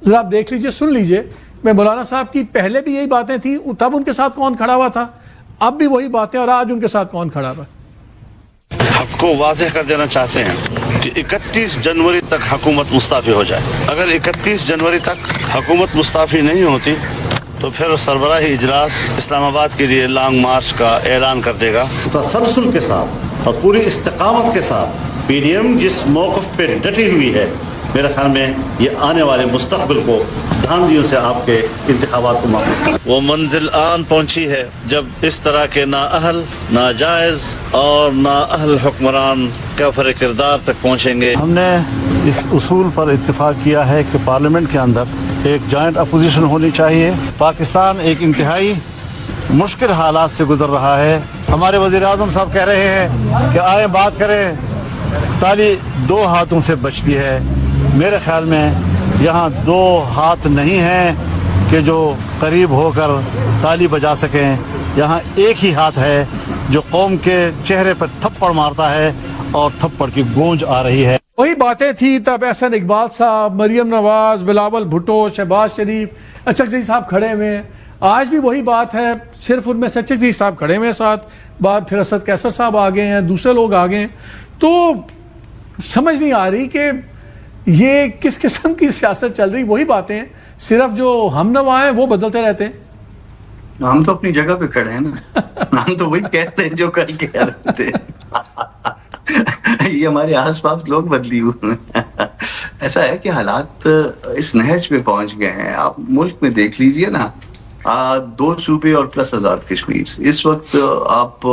ذرا آپ دیکھ لیجئے، سن لیجئے، میں مولانا صاحب کی پہلے بھی یہی باتیں تھیں، تب ان کے ساتھ کون کھڑا ہوا تھا، اب بھی وہی باتیں، اور آج ان کے ساتھ کون کھڑا ہوا. حق کو واضح کر دینا چاہتے ہیں کہ 31 جنوری تک حکومت مستعفی ہو جائے. اگر 31 جنوری تک حکومت مستعفی نہیں ہوتی تو پھر سربراہی اجلاس اسلام آباد کے لیے لانگ مارچ کا اعلان کر دے گا. تسلسل کے ساتھ اور پوری استقامت کے ساتھ پی ڈی ایم جس موقف پہ ڈٹی ہوئی ہے، میرے خیال میں یہ آنے والے مستقبل کو دھاندلیوں سے آپ کے انتخابات کو محفوظ کرے. وہ منزل آن پہنچی ہے جب اس طرح کے نااہل، ناجائز اور نااہل حکمران کافر کردار تک پہنچیں گے. ہم نے اس اصول پر اتفاق کیا ہے کہ پارلیمنٹ کے اندر ایک جوائنٹ اپوزیشن ہونی چاہیے. پاکستان ایک انتہائی مشکل حالات سے گزر رہا ہے. ہمارے وزیر اعظم صاحب کہہ رہے ہیں کہ آئیں بات کریں، تالی دو ہاتھوں سے بچتی ہے. میرے خیال میں یہاں دو ہاتھ نہیں ہیں کہ جو قریب ہو کر تالی بجا سکیں. یہاں ایک ہی ہاتھ ہے جو قوم کے چہرے پر تھپڑ مارتا ہے اور تھپڑ کی گونج آ رہی ہے. وہی باتیں تھیں تب احسن اقبال صاحب، مریم نواز، بلاول بھٹو، شہباز شریف، اچک صاحب کھڑے ہوئے ہیں. آج بھی وہی بات ہے، صرف ان میں سے اچک صاحب کھڑے ہوئے ہیں ساتھ، بعد پھر اسد کیسر صاحب آ گئے ہیں، دوسرے لوگ آ گئے ہیں. تو سمجھ نہیں آ رہی کہ یہ کس قسم کی سیاست چل رہی. وہی باتیں ہیں، صرف جو ہم نوا ہیں وہ بدلتے رہتے ہیں. ہم تو اپنی جگہ پہ کھڑے ہیں نا، ہم تو وہی کہہ رہے ہیں جو کل کہہ رہے تھے. یہ ہمارے آس پاس لوگ بدلی ہوئے ہیں. ایسا ہے کہ حالات اس نہج پہ پہنچ گئے ہیں. آپ ملک میں دیکھ لیجئے نا، 2 صوبے اور پلس آزاد کشمیر. اس وقت آپ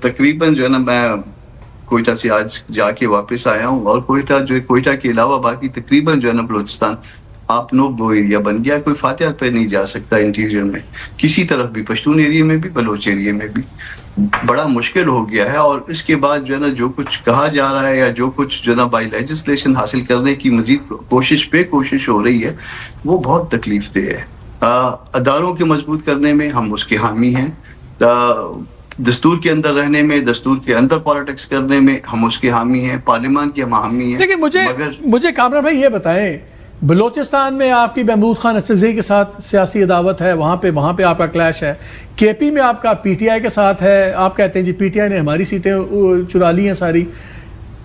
تقریباً جو ہے نا، میں کوئٹہ سے آج جا کے واپس آیا ہوں، اور کوئٹہ کے علاوہ باقی تقریباً جو ہے نا بلوچستان آپ نو بو ایریا بن گیا. کوئی فاتحہ پہ نہیں جا سکتا انٹیریئر میں کسی طرف بھی، پشتون ایریا میں بھی، بلوچ ایریا میں بھی. بڑا مشکل ہو گیا ہے. اور اس کے بعد جو ہے نا جو کچھ کہا جا رہا ہے یا جو کچھ جو ہے نا بائی لیجسلیشن حاصل کرنے کی مزید کوشش ہو رہی ہے، وہ بہت تکلیف دہ ہے. اداروں کے مضبوط کرنے میں ہم اس کے حامی ہیں، دستور کے اندر رہنے میں، دستور کے اندر پالیٹکس کرنے میں ہم اس کے حامی ہیں، پارلیمان کے ہم حامی ہیں. لیکن مجھے کامران بھائی یہ بتائیں، بلوچستان میں آپ کی محمود خان اچکزئی کے ساتھ سیاسی عداوت ہے، وہاں پہ آپ کا کلیش ہے. کے پی میں آپ کا پی ٹی آئی کے ساتھ ہے. آپ کہتے ہیں جی پی ٹی آئی نے ہماری سیٹیں چرا لی ہیں ساری.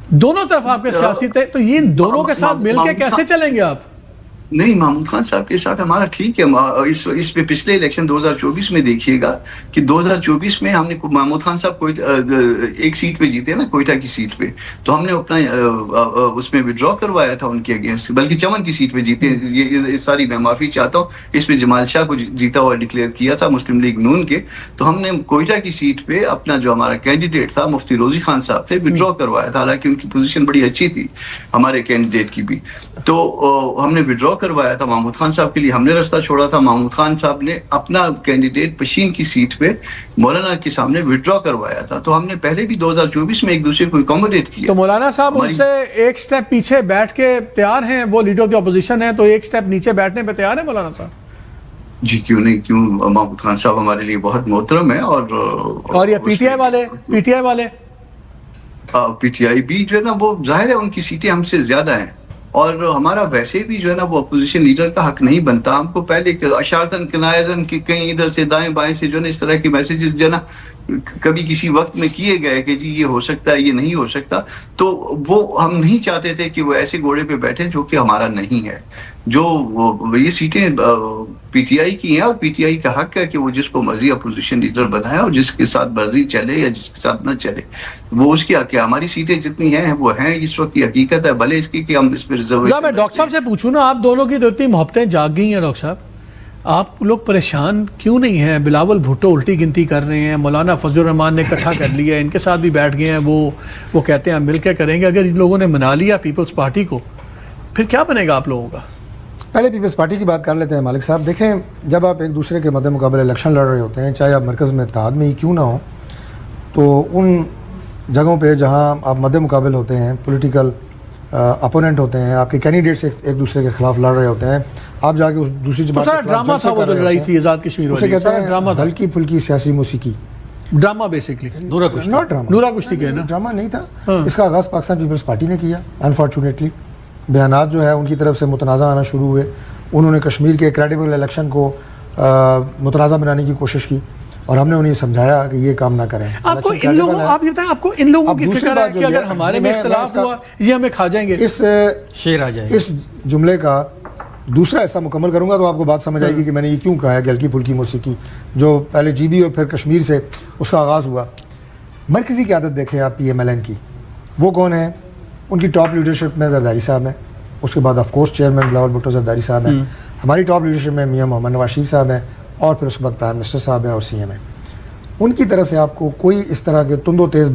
دونوں طرف آپ کے سیاسی تھے، تو یہ دونوں کے ساتھ مل کے کیسے چلیں گے آپ؟ نہیں، محمود خان صاحب کے ساتھ ہمارا ٹھیک ہے. اس پہ پچھلے الیکشن 2024 میں دیکھیے گا کہ 2024 میں ہم نے محمود خان صاحب ایک سیٹ پہ جیتے نا، کوئٹہ کی سیٹ پہ، تو ہم نے اپنا اس میں وڈرا کروایا تھا ان کے اگینسٹ، بلکہ چمن کی سیٹ پہ جیتے. یہ ساری میں معافی چاہتا ہوں، اس میں جمال شاہ کو جیتا ہوا ڈکلیئر کیا تھا مسلم لیگ نون کے. تو ہم نے کوئٹہ کی سیٹ پہ اپنا جو ہمارا کینڈیڈیٹ تھا مفتی روزی خان صاحب تھے، وڈرا کروایا تھا. حالانکہ ان کی پوزیشن بڑی اچھی تھی ہمارے کینڈیڈیٹ کی بھی. تو ہم نے وڈرا کروایا تھا محمود خان صاحب کے لیے، ہم نے راستہ چھوڑا تھا. محمود خان صاحب نے اپنا کینڈیڈیٹ پشین کی سیٹ پہ مولانا کے سامنے وڈرا کروایا تھا. تو ہم نے پہلے بھی 2024 میں ایک دوسرے کو اکوموڈیٹ کیا. تو مولانا صاحب ان سے ایک سٹیپ پیچھے بیٹھ کے تیار ہیں؟ وہ لیڈر آف دی اپوزیشن ہے، تو ایک سٹیپ نیچے بیٹھنے پہ تیار ہے مولانا صاحب؟ جی کیوں نہیں، کیوں. محمود خان صاحب ہمارے لیے بہت محترم ہے. اور یہ پی ٹی آئی والے پی ٹی آئی بھی جو ہے نا، وہ ظاہر ہے ان کی سیٹیں ہم سے زیادہ ہیں، اور ہمارا ویسے بھی جو ہے نا وہ اپوزیشن لیڈر کا حق نہیں بنتا. ہم کو پہلے اشارتن کنایتن کہ کہیں ادھر سے دائیں بائیں سے جو ہے نا اس طرح کے میسیجز جو ہے نا کبھی کسی وقت میں کیے گئے کہ جی یہ ہو سکتا ہے، یہ نہیں ہو سکتا. تو وہ ہم نہیں چاہتے تھے کہ وہ ایسے گھوڑے پہ بیٹھے جو کہ ہمارا نہیں ہے. جو یہ سیٹیں پی ٹی آئی کی ہیں، اور پی ٹی آئی کا حق ہے کہ وہ جس کو مرضی اپوزیشن لیڈر بنائے، اور جس کے ساتھ مرضی چلے یا جس کے ساتھ نہ چلے وہ اس کی حق ہے. ہماری سیٹیں جتنی ہیں وہ ہیں اس وقت کی حقیقت ہے، بھلے اس کی کہ ہم اس پہ ریزرویشن. میں ڈاکٹر صاحب سے پوچھوں نا، آپ دونوں کی تو اتنی محبتیں جاگ گئی ہیں ڈاکٹر صاحب، آپ لوگ پریشان کیوں نہیں ہیں؟ بلاول بھٹو الٹی گنتی کر رہے ہیں، مولانا فضل الرحمان نے اکٹھا کر لیا ہے، ان کے ساتھ بھی بیٹھ گئے ہیں. وہ کہتے ہیں مل کے کریں گے. اگر ان لوگوں نے منا لیا پیپلز پارٹی کو، پھر کیا بنے گا آپ لوگوں کا؟ پہلے پیپلز پارٹی کی بات کر لیتے ہیں مالک صاحب. دیکھیں، جب آپ ایک دوسرے کے مد مقابل الیکشن لڑ رہے ہوتے ہیں، چاہے آپ مرکز میں اتحاد میں ہی کیوں نہ ہو، تو ان جگہوں پہ جہاں آپ مد مقابل ہوتے ہیں، پولیٹیکل اپوننٹ ہوتے ہیں، آپ کے کینڈیڈیٹس ایک دوسرے کے خلاف لڑ رہے ہوتے ہیں، آپ جا کے اس دوسری جماعت کے خلاف ڈرامہ تھا وہ جو لڑائی تھی آزاد کشمیر والی، اسے کہتے ہیں ہلکی پھلکی سیاسی موسیقی. ڈرامہ بیسکلی نورا کشتی کے نا، ڈرامہ نہیں تھا. اس کا آغاز پاکستان پیپلز پارٹی نے کیا. انفارچونیٹلی بیانات جو ہے ان کی طرف سے متنازع آنا شروع ہوئے، انہوں نے کشمیر کے کریڈیبل الیکشن کو متنازع بنانے کی کوشش کی اور ہم نے انہیں سمجھایا کہ یہ کام نہ کریں. آپ کو ان لوگوں آپ یہ بتائیں آپ کو ان لوگوں کی فکر ہے کہ اگر ہمارے میں اختلاف ہوا یہ ہمیں کھا جائیں گے؟ شیر آ جائے. اس جملے کا دوسرا حصہ مکمل کروں گا تو آپ کو بات سمجھ آئے گی کہ میں نے یہ کیوں کہا ہے کہ ہلکی پھلکی موسیقی جو پہلے جی بی اور پھر کشمیر سے اس کا آغاز ہوا. مرکزی قیادت دیکھیں آپ پی ایم ایل این کی، وہ کون ہیں؟ ان کی ٹاپ لیڈرشپ میں زرداری صاحب ہیں، اس کے بعد of course chairman Bilawal Bhutto Zardari صاحب ہیں، ہماری ٹاپ لیڈرشپ میں میاں محمد نواز شریف صاحب ہیں، اور پھر اس کے بعد پرائم منسٹر صاحب ہیں اور سی ایم ہیں. ان کی طرف سے آپ کو کوئی اس طرح کے تند و تیز